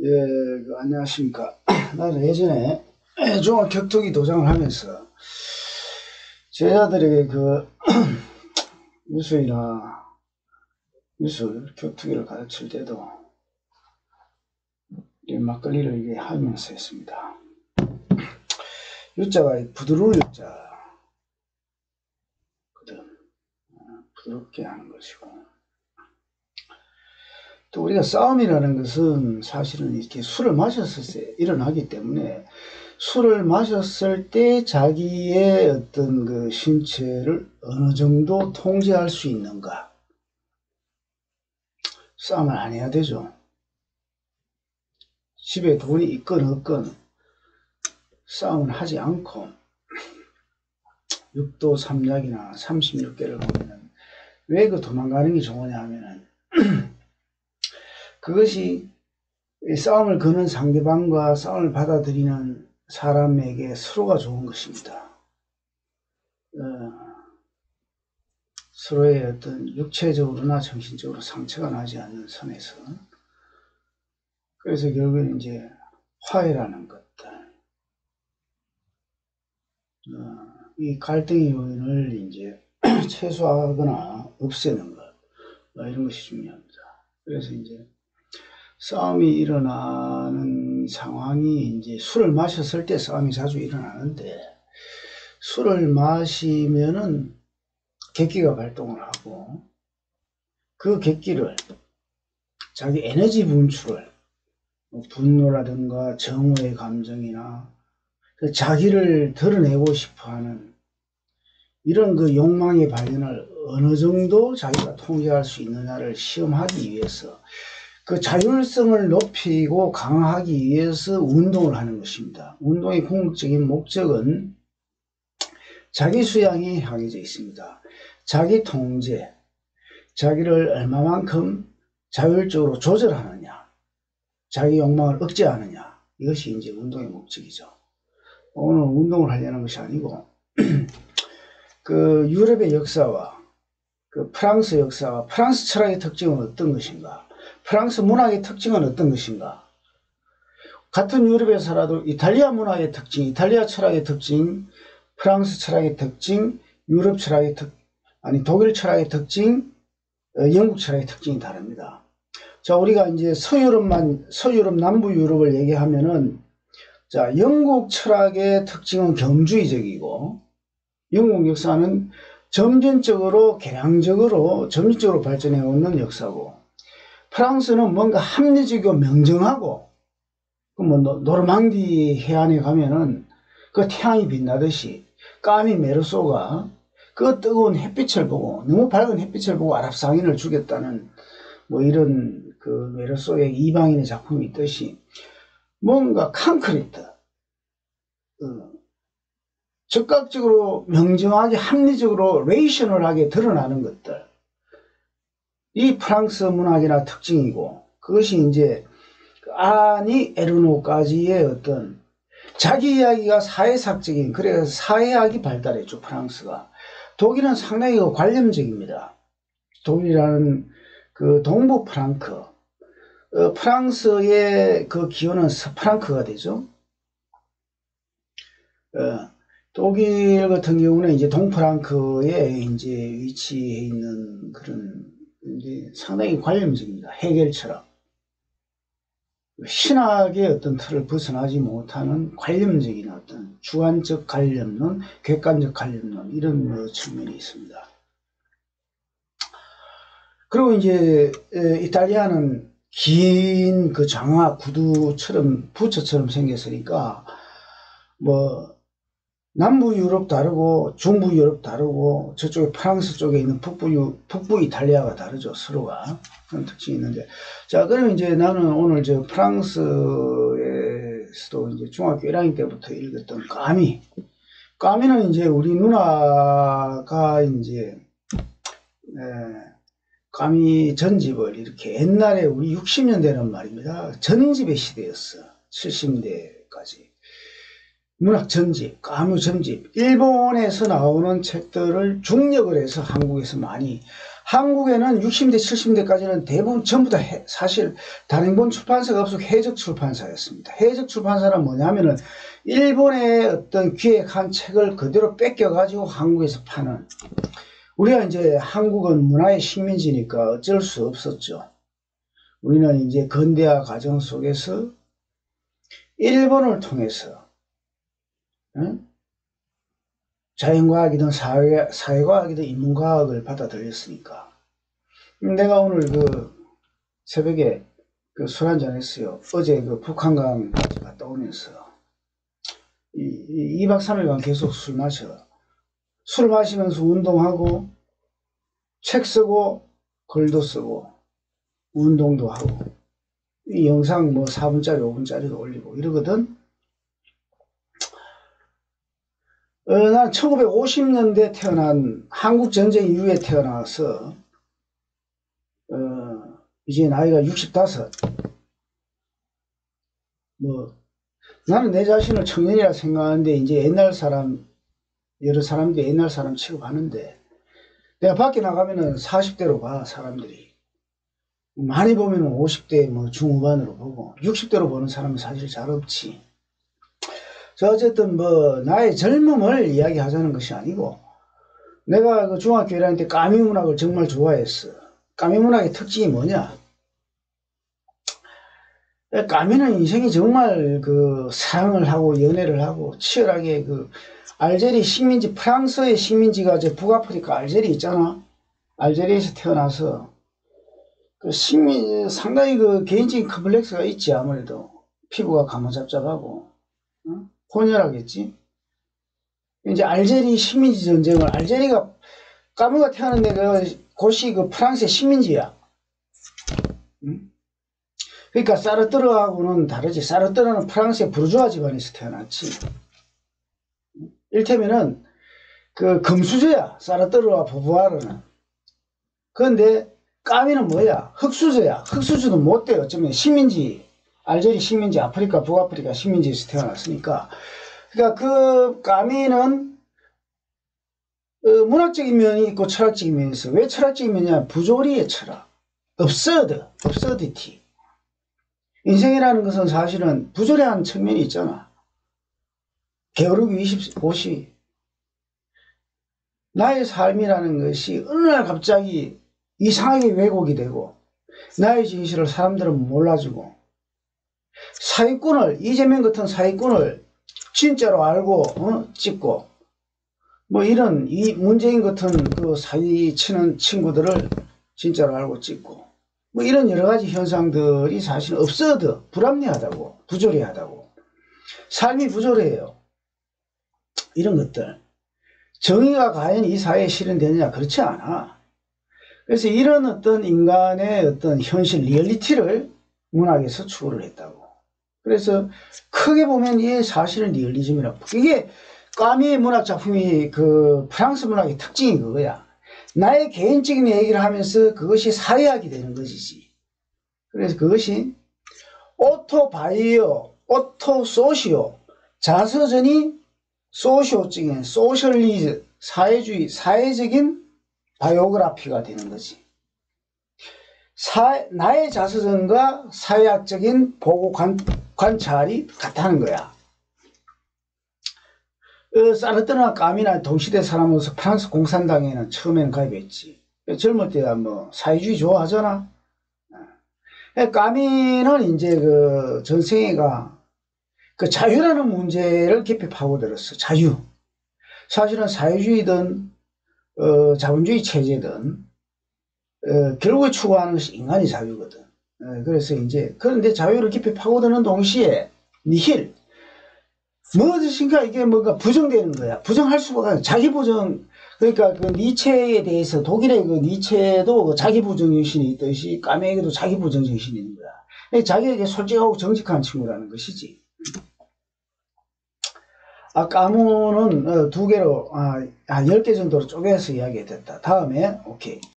예, 안녕하십니까. 나는 예전에 종합 격투기 도장을 하면서 제자들에게 무술, 격투기를 가르칠 때도 이 막걸리를 이게 하면서 했습니다. 유자가 부드러운 유자거든. 부드럽게 하는 것이고. 또 우리가 싸움이라는 것은 사실은 이렇게 술을 마셨을 때 일어나기 때문에 술을 마셨을 때 자기의 어떤 그 신체를 어느 정도 통제할 수 있는가. 싸움을 안 해야 되죠. 집에 돈이 있건 없건 싸움을 하지 않고 육도 삼약이나 36개를 보면은 왜 그 도망가는 게 좋으냐 하면은 그것이 싸움을 거는 상대방과 싸움을 받아들이는 사람에게 서로가 좋은 것입니다. 서로의 어떤 육체적으로나 정신적으로 상처가 나지 않는 선에서, 그래서 결국엔 이제 화해라는 것들, 이 갈등의 요인을 이제 최소화하거나 없애는 것, 이런 것이 중요합니다. 그래서 이제 싸움이 일어나는 상황이 이제 술을 마셨을 때 싸움이 자주 일어나는데, 술을 마시면은 객기가 발동을 하고 그 객기를 자기 에너지 분출을 분노라든가 정오의 감정이나 자기를 드러내고 싶어하는 이런 그 욕망의 발현을 어느 정도 자기가 통제할 수 있느냐를 시험하기 위해서 그 자율성을 높이고 강화하기 위해서 운동을 하는 것입니다. 운동의 궁극적인 목적은 자기 수양이 향해져 있습니다. 자기 통제, 자기를 얼마만큼 자율적으로 조절하느냐, 자기 욕망을 억제하느냐, 이것이 이제 운동의 목적이죠. 오늘 운동을 하려는 것이 아니고 그 유럽의 역사와 그 프랑스 역사와 프랑스 철학의 특징은 어떤 것인가, 프랑스 문학의 특징은 어떤 것인가, 같은 유럽에 살아도 이탈리아 문학의 특징, 이탈리아 철학의 특징, 프랑스 철학의 특징, 유럽 철학의 독일 철학의 특징, 영국 철학의 특징이 다릅니다. 자, 우리가 이제 서유럽, 남부 유럽을 얘기하면은, 자, 영국 철학의 특징은 경주의적이고, 영국 역사는 점진적으로 발전해 오는 역사고, 프랑스는 뭔가 합리적이고 명정하고, 노르망디 해안에 가면은 그 태양이 빛나듯이 까미 메르소가 그 뜨거운 햇빛을 보고, 너무 밝은 햇빛을 보고 아랍상인을 죽였다는 이런 그 메르소의 이방인의 작품이 있듯이 뭔가 콘크리트, 즉각적으로 명정하게 합리적으로 레이셔널하게 드러나는 것들, 이 프랑스 문학이나 특징이고, 그것이 이제 아니 에르노까지의 어떤 자기 이야기가 사회학적인, 그래서 사회학이 발달했죠, 프랑스가. 독일은 상당히 관념적입니다. 독일이라는 그 동부 프랑크, 프랑스의 그 기호는 스프랑크가 되죠. 독일 같은 경우는 이제 동프랑크에 이제 위치해 있는 그런 이제 상당히 관념적입니다. 해겔 철학. 신학의 어떤 틀을 벗어나지 못하는 관념적인 어떤 주관적 관념론, 객관적 관념론, 이런 측면이 있습니다. 그리고 이제 이탈리아는 긴 그 장화 구두처럼 부처처럼 생겼으니까 남부 유럽 다르고 중부 유럽 다르고 저쪽에 프랑스 쪽에 있는 북부 이탈리아가 다르죠, 서로가. 그런 특징이 있는데, 자, 그럼 이제 나는 오늘 프랑스에서도 이제 중학교 1학년 때부터 읽었던 까미는 이제 우리 누나가 이제 까미 전집을 이렇게, 옛날에 우리 60년대는 말입니다, 전집의 시대였어. 70년대까지 문학 전집, 까미 전집, 일본에서 나오는 책들을 중역을 해서 한국에서 많이 한국에는 60대, 70대까지는 대부분 전부 다 사실 단행본 출판사가 없었고 해적 출판사였습니다. 해적 출판사는 뭐냐면은 일본의 어떤 기획한 책을 그대로 뺏겨가지고 한국에서 파는, 우리가 이제 한국은 문화의 식민지니까 어쩔 수 없었죠. 우리는 이제 근대화 과정 속에서 일본을 통해서 자연과학이든 사회과학이든 인문과학을 받아들였으니까. 내가 오늘 그 새벽에 그 술 한잔 했어요. 어제 그 북한강 갔다 오면서 2박 3일간 계속 술 마셔. 술 마시면서 운동하고 책 쓰고 글도 쓰고 운동도 하고 이 영상 뭐 4분짜리 5분짜리도 올리고 이러거든. 난 1950년대 태어난, 한국전쟁 이후에 태어나서 이제 나이가 65. 뭐 나는 내 자신을 청년이라 생각하는데 이제 옛날 사람, 여러 사람들이 옛날 사람 취급하는데, 내가 밖에 나가면은 40대로 봐. 사람들이 많이 보면은 50대 뭐 중후반으로 보고 60대로 보는 사람은 사실 잘 없지. 어쨌든 뭐 나의 젊음을 이야기하자는 것이 아니고, 내가 그 중학교 1학년 때 까미 문학을 정말 좋아했어. 까미 문학의 특징이 뭐냐? 까미는 인생이 정말 그 사랑을 하고 연애를 하고 치열하게, 그 알제리 식민지, 프랑스의 식민지가 저 북아프리카 알제리 있잖아. 알제리에서 태어나서 그 상당히 그 개인적인 컴플렉스가 있지. 아무래도 피부가 가무잡잡하고 혼혈하겠지. 이제 알제리 식민지 전쟁을, 알제리가 까미가 태어났는데 그곳이 그 프랑스의 식민지야. 그러니까 사르트르하고는 다르지. 사르트르는 프랑스의 부르주아 집안에서 태어났지. 일테면은 그 금수저야. 사르트르와 부부아르는. 그런데 까미는 뭐야? 흑수저야. 흑수저도 못 돼. 어쩌면 식민지, 알제리 식민지, 아프리카, 북아프리카 식민지에서 태어났으니까. 그러니까 그 까미는 문학적인 면이 있고 철학적인 면이 있어. 왜 철학적인 면이냐? 부조리의 철학. absurdity. 인생이라는 것은 사실은 부조리한 측면이 있잖아. 게으르기 25시. 나의 삶이라는 것이 어느 날 갑자기 이상하게 왜곡이 되고, 나의 진실을 사람들은 몰라주고, 사기꾼을, 이재명 같은 사기꾼을 진짜로 알고 찍고, 뭐 이런 이 문재인 같은 그 사기 치는 친구들을 진짜로 알고 찍고, 뭐 이런 여러 가지 현상들이 사실 없어도 불합리하다고, 부조리하다고, 삶이 부조리해요. 이런 것들. 정의가 과연 이 사회에 실현되느냐? 그렇지 않아. 그래서 이런 어떤 인간의 어떤 현실 리얼리티를 문학에서 추구를 했다고. 그래서 크게 보면 이게 사실은 리얼리즘이라고. 이게 까미의 문학 작품이 그 프랑스 문학의 특징이 그거야. 나의 개인적인 얘기를 하면서 그것이 사회학이 되는 것이지. 그래서 그것이 오토바이오, 오토소시오, 자서전이 소시오적인, 소셜리즘, 사회주의, 사회적인 바이오그라피가 되는 거지. 나의 자서전과 사회학적인 보고 관찰이 같다는 거야. 사르트르나 까미나 동시대 사람으로서 프랑스 공산당에는 처음에는 가입했지. 젊을 때야 뭐 사회주의 좋아하잖아. 까미는 이제 그 전생애가 그 자유라는 문제를 깊이 파고들었어. 자유. 사실은 사회주의든 자본주의 체제든 결국에 추구하는 것이 인간의 자유거든. 그래서 이제 그런데 자유를 깊이 파고드는 동시에 니힐, 무엇인가 이게 뭔가 부정되는 거야. 부정할 수가 없어. 자기 부정. 그러니까 그 니체에 대해서, 독일의 그 니체도 자기 부정 정신이 있듯이 까메에게도 자기 부정 정신이 있는 거야. 자기에게 솔직하고 정직한 친구라는 것이지. 까무는 2개로 10개 정도로 쪼개서 이야기했다. 다음에 오케이.